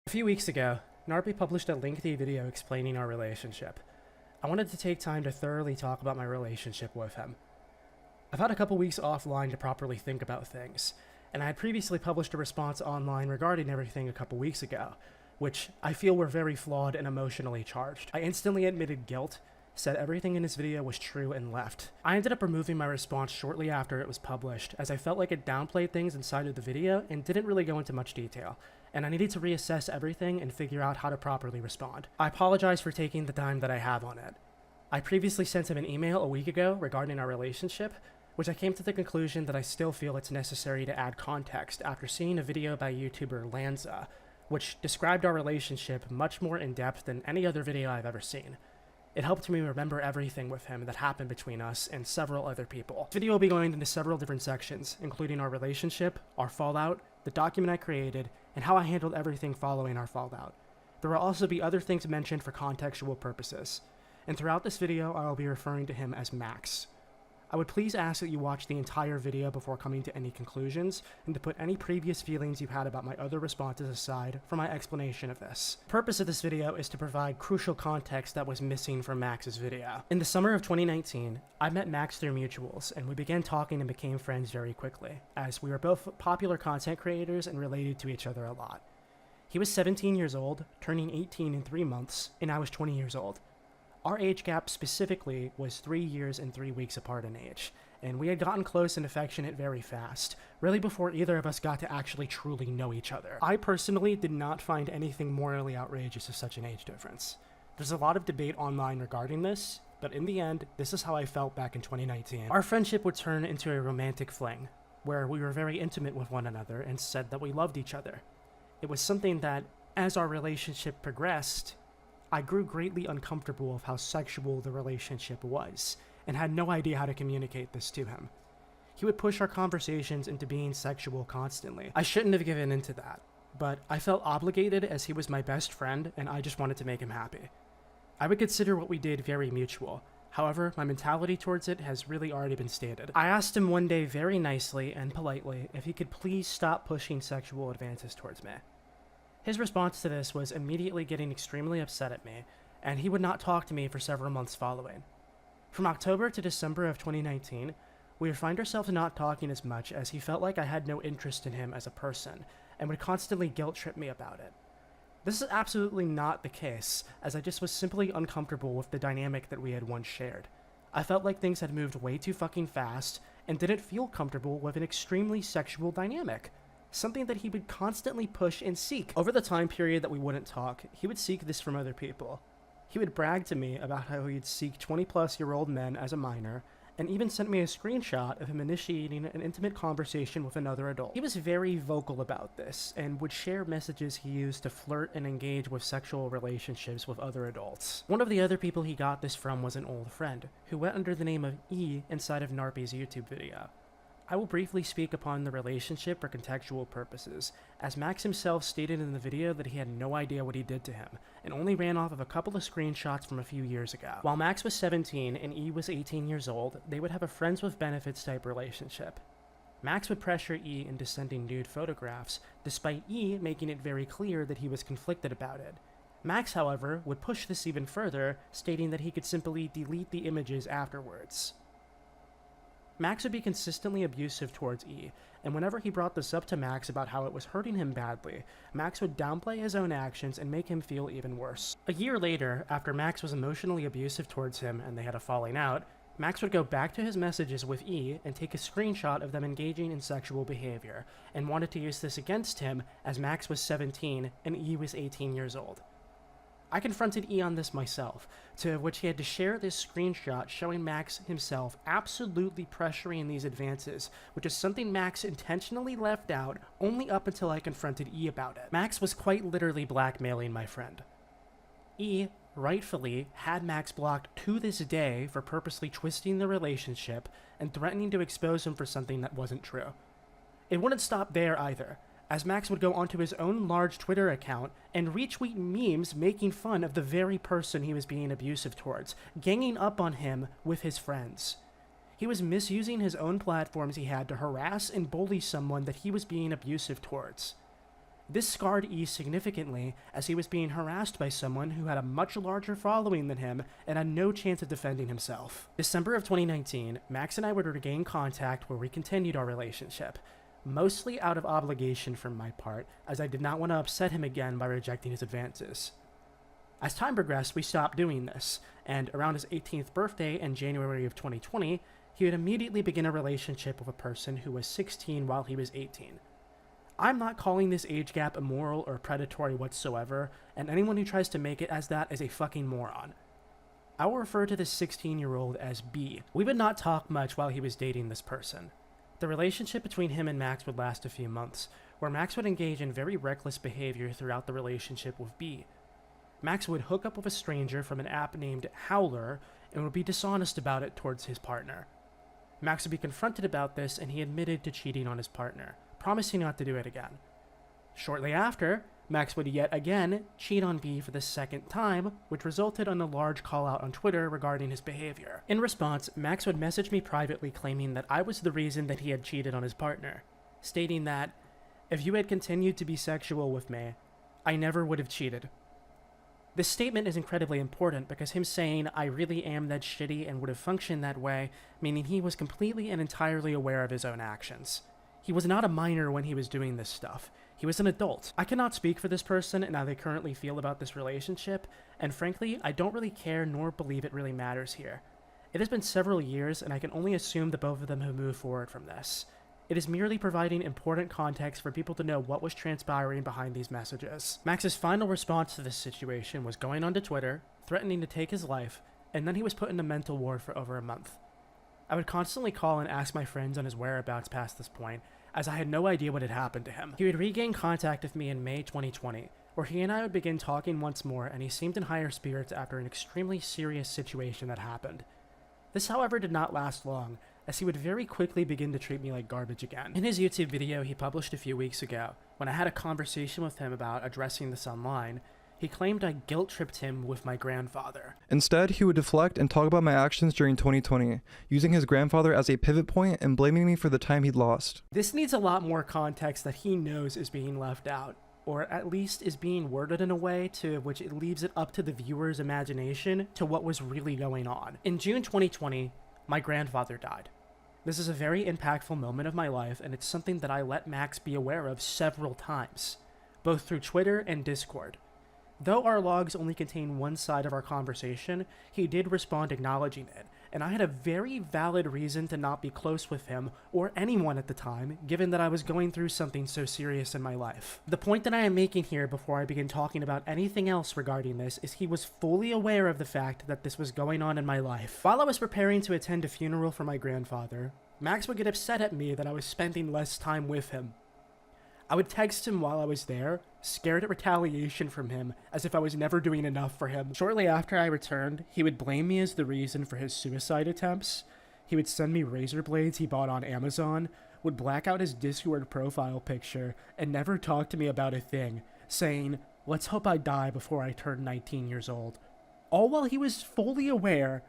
A few weeks ago, Narpi published a lengthy video explaining our relationship. I wanted to take time to thoroughly talk about my relationship with him. I've had a couple weeks offline to properly think about things, and I had previously published a response online regarding everything a couple weeks ago, which I feel were very flawed and emotionally charged. I instantly admitted guilt, said everything in his video was true, and left. I ended up removing my response shortly after it was published, as I felt like it downplayed things inside of the video and didn't really go into much detail, and I needed to reassess everything and figure out how to properly respond. I apologize for taking the time that I have on it. I previously sent him an email a week ago regarding our relationship, which I came to the conclusion that I still feel it's necessary to add context after seeing a video by YouTuber Lanza, which described our relationship much more in depth than any other video I've ever seen. It helped me remember everything with him that happened between us and several other people. This video will be going into several different sections, including our relationship, our fallout, the document I created, and how I handled everything following our fallout. There will also be other things mentioned for contextual purposes, and throughout this video I will be referring to him as Max. I would please ask that you watch the entire video before coming to any conclusions, and to put any previous feelings you've had about my other responses aside for my explanation of this. The purpose of this video is to provide crucial context that was missing from Max's video. In the summer of 2019, I met Max through mutuals, and we began talking and became friends very quickly, as we were both popular content creators and related to each other a lot. He was 17 years old, turning 18 in 3 months, and I was 20 years old. Our age gap specifically was 3 years and 3 weeks apart in age, and we had gotten close and affectionate very fast, really before either of us got to actually truly know each other. I personally did not find anything morally outrageous of such an age difference. There's a lot of debate online regarding this, but in the end, this is how I felt back in 2019. Our friendship would turn into a romantic fling, where we were very intimate with one another and said that we loved each other. It was something that, as our relationship progressed, I grew greatly uncomfortable with how sexual the relationship was, and had no idea how to communicate this to him. He would push our conversations into being sexual constantly. I shouldn't have given into that, but I felt obligated as he was my best friend and I just wanted to make him happy. I would consider what we did very mutual. However, my mentality towards it has really already been stated. I asked him one day very nicely and politely if he could please stop pushing sexual advances towards me. His response to this was immediately getting extremely upset at me, and he would not talk to me for several months following. From October to December of 2019, we would find ourselves not talking as much as he felt like I had no interest in him as a person, and would constantly guilt-trip me about it. This is absolutely not the case, as I just was simply uncomfortable with the dynamic that we had once shared. I felt like things had moved way too fucking fast, and didn't feel comfortable with an extremely sexual dynamic. Something that he would constantly push and seek. Over the time period that we wouldn't talk, he would seek this from other people. He would brag to me about how he'd seek 20-plus-year-old men as a minor, and even sent me a screenshot of him initiating an intimate conversation with another adult. He was very vocal about this, and would share messages he used to flirt and engage with sexual relationships with other adults. One of the other people he got this from was an old friend, who went under the name of E inside of Narpi's YouTube video. I will briefly speak upon the relationship for contextual purposes, as Max himself stated in the video that he had no idea what he did to him, and only ran off of a couple of screenshots from a few years ago. While Max was 17 and E was 18 years old, they would have a friends with benefits type relationship. Max would pressure E into sending nude photographs, despite E making it very clear that he was conflicted about it. Max, however, would push this even further, stating that he could simply delete the images afterwards. Max would be consistently abusive towards E, and whenever he brought this up to Max about how it was hurting him badly, Max would downplay his own actions and make him feel even worse. A year later, after Max was emotionally abusive towards him and they had a falling out, Max would go back to his messages with E and take a screenshot of them engaging in sexual behavior, and wanted to use this against him as Max was 17 and E was 18 years old. I confronted E on this myself, to which he had to share this screenshot showing Max himself absolutely pressuring these advances, which is something Max intentionally left out only up until I confronted E about it. Max was quite literally blackmailing my friend. E, rightfully, had Max blocked to this day for purposely twisting the relationship and threatening to expose him for something that wasn't true. It wouldn't stop there either, as Max would go onto his own large Twitter account and retweet memes making fun of the very person he was being abusive towards, ganging up on him with his friends. He was misusing his own platforms he had to harass and bully someone that he was being abusive towards. This scarred E significantly as he was being harassed by someone who had a much larger following than him and had no chance of defending himself. December of 2019, Max and I would regain contact where we continued our relationship, mostly out of obligation from my part, as I did not want to upset him again by rejecting his advances. As time progressed, we stopped doing this, and around his 18th birthday in January of 2020, he would immediately begin a relationship with a person who was 16 while he was 18. I'm not calling this age gap immoral or predatory whatsoever, and anyone who tries to make it as that is a fucking moron. I will refer to this 16-year-old as B. We would not talk much while he was dating this person. The relationship between him and Max would last a few months, where Max would engage in very reckless behavior throughout the relationship with B. Max would hook up with a stranger from an app named Howler and would be dishonest about it towards his partner. Max would be confronted about this and he admitted to cheating on his partner, promising not to do it again. Shortly after, Max would yet again cheat on B for the second time, which resulted in a large call out on Twitter regarding his behavior. In response, Max would message me privately claiming that I was the reason that he had cheated on his partner, stating that, "If you had continued to be sexual with me, I never would have cheated." This statement is incredibly important because him saying, "I really am that shitty and would have functioned that way," meaning he was completely and entirely aware of his own actions. He was not a minor when he was doing this stuff. He was an adult. I cannot speak for this person and how they currently feel about this relationship, and frankly, I don't really care nor believe it really matters here. It has been several years, and I can only assume that both of them have moved forward from this. It is merely providing important context for people to know what was transpiring behind these messages. Max's final response to this situation was going onto Twitter, threatening to take his life, and then he was put in a mental ward for over a month. I would constantly call and ask my friends on his whereabouts past this point, as I had no idea what had happened to him. He would regain contact with me in May 2020, where he and I would begin talking once more, and he seemed in higher spirits after an extremely serious situation that happened. This, however, did not last long, as he would very quickly begin to treat me like garbage again. In his YouTube video he published a few weeks ago, when I had a conversation with him about addressing this online, he claimed I guilt-tripped him with my grandfather. Instead, he would deflect and talk about my actions during 2020, using his grandfather as a pivot point and blaming me for the time he'd lost. This needs a lot more context that he knows is being left out, or at least is being worded in a way to which it leaves it up to the viewer's imagination to what was really going on. In June 2020, my grandfather died. This is a very impactful moment of my life, and it's something that I let Max be aware of several times, both through Twitter and Discord. Though our logs only contain one side of our conversation, he did respond acknowledging it, and I had a very valid reason to not be close with him or anyone at the time, given that I was going through something so serious in my life. The point that I am making here before I begin talking about anything else regarding this is he was fully aware of the fact that this was going on in my life. While I was preparing to attend a funeral for my grandfather, Max would get upset at me that I was spending less time with him. I would text him while I was there, scared at retaliation from him, as if I was never doing enough for him. Shortly after I returned, he would blame me as the reason for his suicide attempts. He would send me razor blades he bought on Amazon, would black out his Discord profile picture, and never talk to me about a thing, saying, "Let's hope I die before I turn 19 years old." All while he was fully aware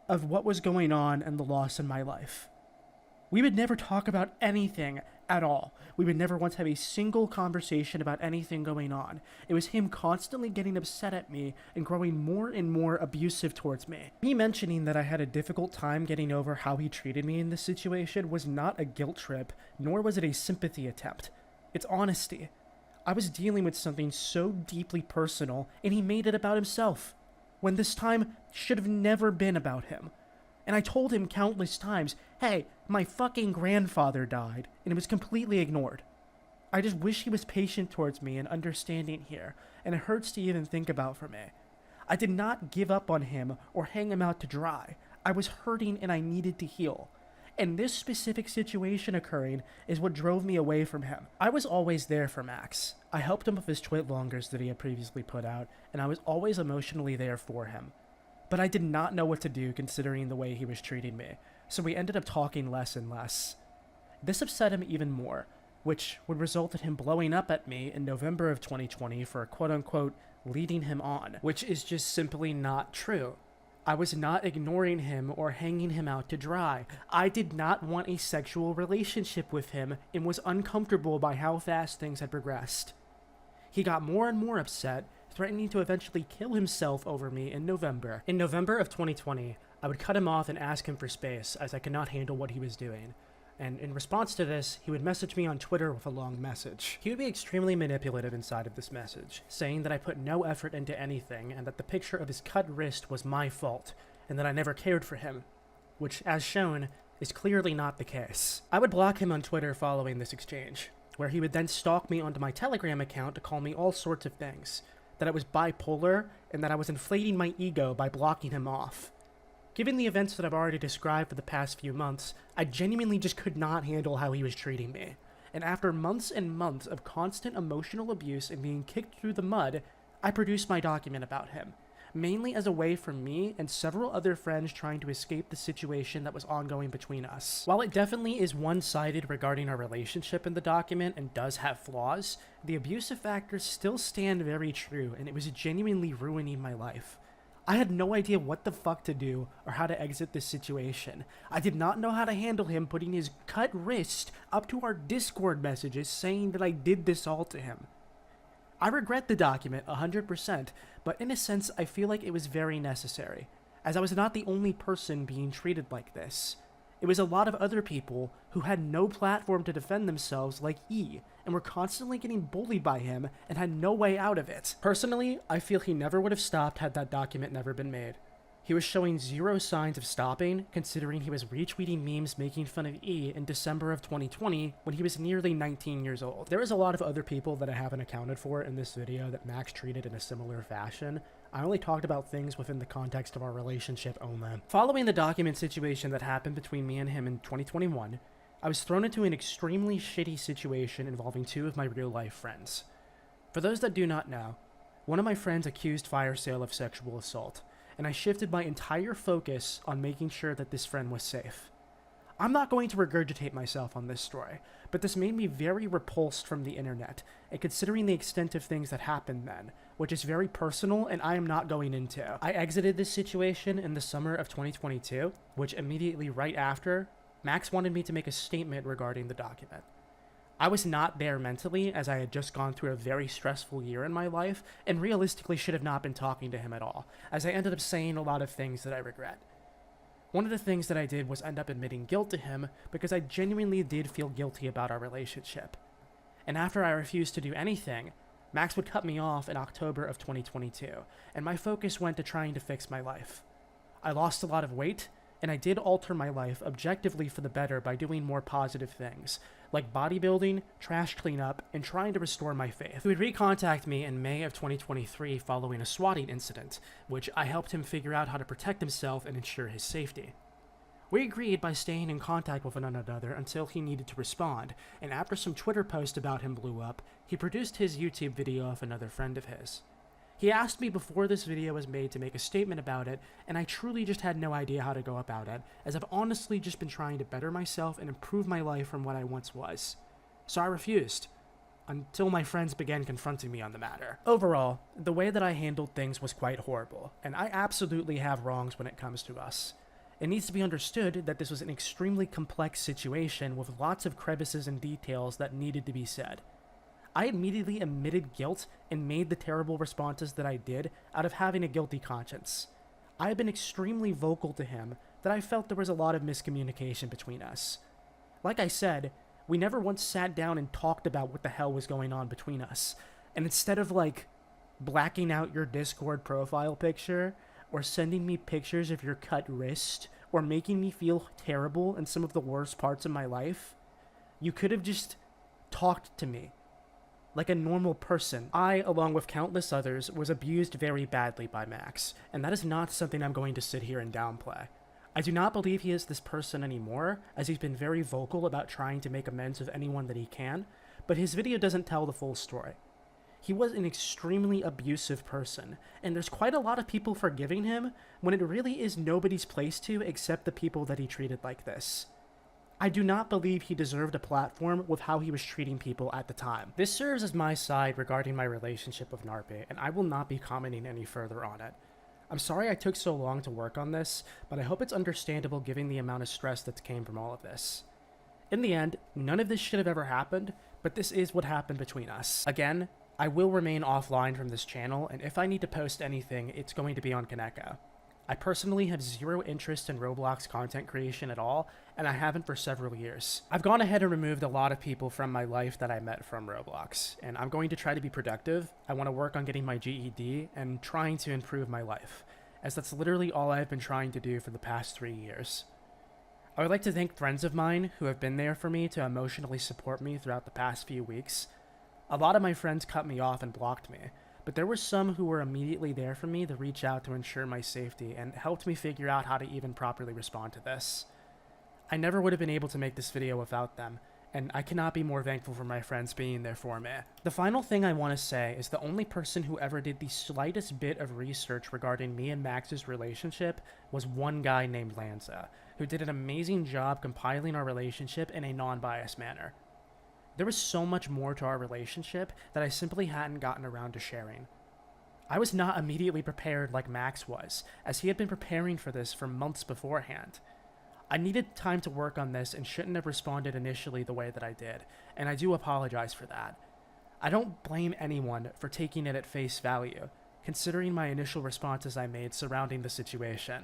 of what was going on and the loss in my life. We would never talk about anything at all. We would never once have a single conversation about anything going on. It was him constantly getting upset at me and growing more and more abusive towards me. Me mentioning that I had a difficult time getting over how he treated me in this situation was not a guilt trip, nor was it a sympathy attempt. It's honesty. I was dealing with something so deeply personal, and he made it about himself, when this time should have never been about him. And I told him countless times, "Hey, my fucking grandfather died," and it was completely ignored. I just wish he was patient towards me and understanding here, and it hurts to even think about for me. I did not give up on him or hang him out to dry. I was hurting and I needed to heal. And this specific situation occurring is what drove me away from him. I was always there for Max. I helped him with his Twitlongers that he had previously put out, and I was always emotionally there for him. But I did not know what to do considering the way he was treating me, so we ended up talking less and less. This upset him even more, which would result in him blowing up at me in November of 2020 for quote-unquote leading him on, which is just simply not true. I was not ignoring him or hanging him out to dry. I did not want a sexual relationship with him and was uncomfortable by how fast things had progressed. He got more and more upset, threatening to eventually kill himself over me in November. In November of 2020, I would cut him off and ask him for space, as I could not handle what he was doing. And in response to this, he would message me on Twitter with a long message. He would be extremely manipulative inside of this message, saying that I put no effort into anything and that the picture of his cut wrist was my fault, and that I never cared for him, which, as shown, is clearly not the case. I would block him on Twitter following this exchange, where he would then stalk me onto my Telegram account to call me all sorts of things, that I was bipolar, and that I was inflating my ego by blocking him off. Given the events that I've already described for the past few months, I genuinely just could not handle how he was treating me. And after months and months of constant emotional abuse and being kicked through the mud, I produced my document about him, mainly as a way for me and several other friends trying to escape the situation that was ongoing between us. While it definitely is one-sided regarding our relationship in the document and does have flaws, the abusive factors still stand very true, and it was genuinely ruining my life. I had no idea what the fuck to do or how to exit this situation. I did not know how to handle him putting his cut wrist up to our Discord messages saying that I did this all to him. I regret the document 100%, but in a sense I feel like it was very necessary, as I was not the only person being treated like this. It was a lot of other people who had no platform to defend themselves like E, and were constantly getting bullied by him and had no way out of it. Personally, I feel he never would have stopped had that document never been made. He was showing zero signs of stopping, considering he was retweeting memes making fun of E in December of 2020 when he was nearly 19 years old. There is a lot of other people that I haven't accounted for in this video that Max treated in a similar fashion. I only talked about things within the context of our relationship only. Following the document situation that happened between me and him in 2021, I was thrown into an extremely shitty situation involving two of my real-life friends. For those that do not know, one of my friends accused Fire Sale of sexual assault, and I shifted my entire focus on making sure that this friend was safe. I'm not going to regurgitate myself on this story, but this made me very repulsed from the internet, and considering the extent of things that happened then, which is very personal and I am not going into. I exited this situation in the summer of 2022, which immediately right after, Max wanted me to make a statement regarding the document. I was not there mentally, as I had just gone through a very stressful year in my life, and realistically should have not been talking to him at all, as I ended up saying a lot of things that I regret. One of the things that I did was end up admitting guilt to him, because I genuinely did feel guilty about our relationship. And after I refused to do anything, Max would cut me off in October of 2022, and my focus went to trying to fix my life. I lost a lot of weight, and I did alter my life objectively for the better by doing more positive things, like bodybuilding, trash cleanup, and trying to restore my faith. He would recontact me in May of 2023 following a swatting incident, which I helped him figure out how to protect himself and ensure his safety. We agreed by staying in contact with one another until he needed to respond, and after some Twitter posts about him blew up, he produced his YouTube video of another friend of his. He asked me before this video was made to make a statement about it, and I truly just had no idea how to go about it, as I've honestly just been trying to better myself and improve my life from what I once was. So I refused, until my friends began confronting me on the matter. Overall, the way that I handled things was quite horrible, and I absolutely have wrongs when it comes to us. It needs to be understood that this was an extremely complex situation with lots of crevices and details that needed to be said. I immediately admitted guilt and made the terrible responses that I did out of having a guilty conscience. I have been extremely vocal to him that I felt there was a lot of miscommunication between us. Like I said, we never once sat down and talked about what the hell was going on between us, and instead of blacking out your Discord profile picture, or sending me pictures of your cut wrist, or making me feel terrible in some of the worst parts of my life, you could have just talked to me like a normal person. I, along with countless others, was abused very badly by Max, and that is not something I'm going to sit here and downplay. I do not believe he is this person anymore, as he's been very vocal about trying to make amends with anyone that he can, but his video doesn't tell the full story. He was an extremely abusive person, and there's quite a lot of people forgiving him when it really is nobody's place to except the people that he treated like this. I do not believe he deserved a platform with how he was treating people at the time. This serves as my side regarding my relationship with Narpe, and I will not be commenting any further on it. I'm sorry I took so long to work on this, but I hope it's understandable given the amount of stress that came from all of this. In the end, none of this should have ever happened, but this is what happened between us. Again, I will remain offline from this channel, and if I need to post anything, it's going to be on Koneko. I personally have zero interest in Roblox content creation at all, and I haven't for several years. I've gone ahead and removed a lot of people from my life that I met from Roblox, and I'm going to try to be productive. I want to work on getting my GED and trying to improve my life, as that's literally all I've been trying to do for the past 3 years. I would like to thank friends of mine who have been there for me to emotionally support me throughout the past few weeks. A lot of my friends cut me off and blocked me, but there were some who were immediately there for me to reach out to ensure my safety and helped me figure out how to even properly respond to this. I never would have been able to make this video without them, and I cannot be more thankful for my friends being there for me. The final thing I want to say is the only person who ever did the slightest bit of research regarding me and Max's relationship was one guy named Lanza, who did an amazing job compiling our relationship in a non-biased manner. There was so much more to our relationship that I simply hadn't gotten around to sharing. I was not immediately prepared like Max was, as he had been preparing for this for months beforehand. I needed time to work on this and shouldn't have responded initially the way that I did, and I do apologize for that. I don't blame anyone for taking it at face value, considering my initial responses I made surrounding the situation.